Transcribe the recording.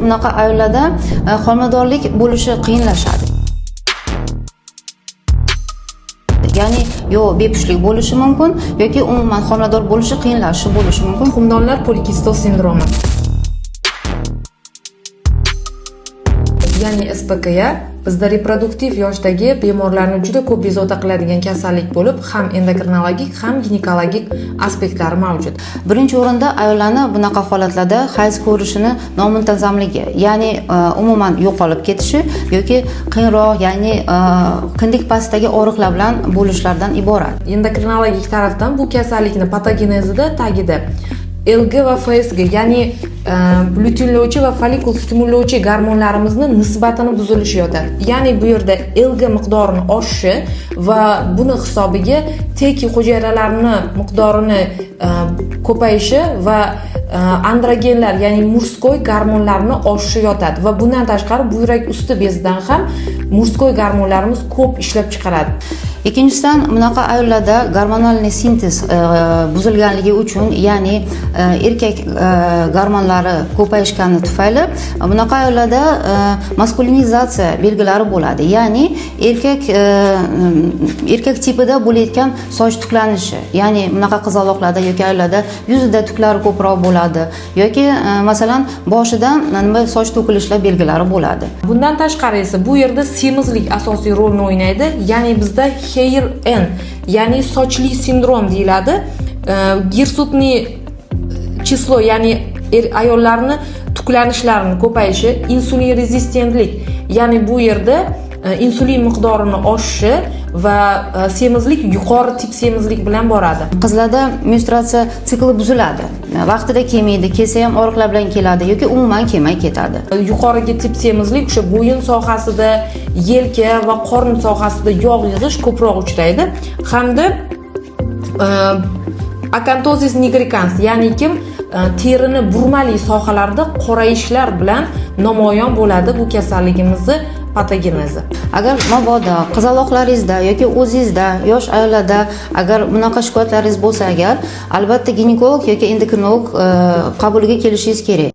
Bunaqa ayollarda homiladorlik bo'lishi qiyinlashadi. Ya'ni yo bepushtlik bo'lishi mumkin yoki umuman homilador bo'lishi qiyinlashishi bo'lishi mumkin. Hukmdorlar polikistoz sindromi. Ya'ni SPKya bizda reproduktiv yoshdagi bemorlarni juda ko'p bezovta qiladigan kasallik bo'lib, ham endokrinologik, ham ginekologik aspektlari mavjud. Birinchi o'rinda ayollarni bunaqa holatlarda hayz ko'rishini nomuntazamligi, ya'ni umuman yo'qolib ketishi yoki qiyinroq, ya'ni kindik pastidagi og'riqlar bilan bo'lishlardan iborat. Endokrinologik tarafdan bu kasallikni patogenezida tagida LG va FSG, ya'ni luteinlovchi va follikul stimullovchi gormonlarimizni nisbatini buzilishi yotadi. Ya'ni bu yerda LG miqdorini oshishi va buni hisobiga teki hujayralarni miqdorini ko'payishi va androgenlar, ya'ni murskoy gormonlarni oshishi yotadi va bundan tashqari buyrak usti bezidan ham murskoy gormonlarimiz ko'p ishlab chiqaradi. Ikkinchidan, bunaqa ayollarda gormonalniy sintez buzilganligi uchun, ya'ni erkak gormonlari ko'payishgani tufayli bunaqa ayollarda maskulinizatsiya belgilari bo'ladi. Ya'ni erkak tipida bo'layotgan soch tuklanishi, ya'ni bunaqa qizaloqlarda yoki ayollarda yuzida tuklari ko'proq bo'ladi yoki masalan boshidan soch to'kilishlar belgilari bo'ladi. Bundan tashqari esa bu yerda semizlik asosiy rolni o'ynaydi. Ya'ni bizda hair N, ya'ni sochli sindrom deyiladi. Girsutniy chislo, ya'ni ayollarni tuklanishlarini ko'payishi, insulin rezistentlik, ya'ni bu yerda insulin miqdorini oshishi va semizlik yuqori tip semizlik bilan boradi. Qizlarda menstruatsiya sikli buziladi. Vaqtida kelmaydi, kelsa ham og'riqlar bilan keladi yoki umuman kelmay ketadi. Yuqorigi tip semizlik o'sha bo'yin sohasida, yelka va qorin sohasida yog' yig'ish ko'proq uchraydi hamda akantozis nigricans, ya'ni terini burmali sohalarda qorayishlar bilan namoyon bo'ladi bu kasalligimizni patogenezi. Agar mabodo qizaloqlaringizda yoki o'zingizda yosh ayollarda agar bunaqa shikoyatlaringiz bo'lsa, albatta ginekolog yoki endokrinolog qabuliga kelishingiz kerak.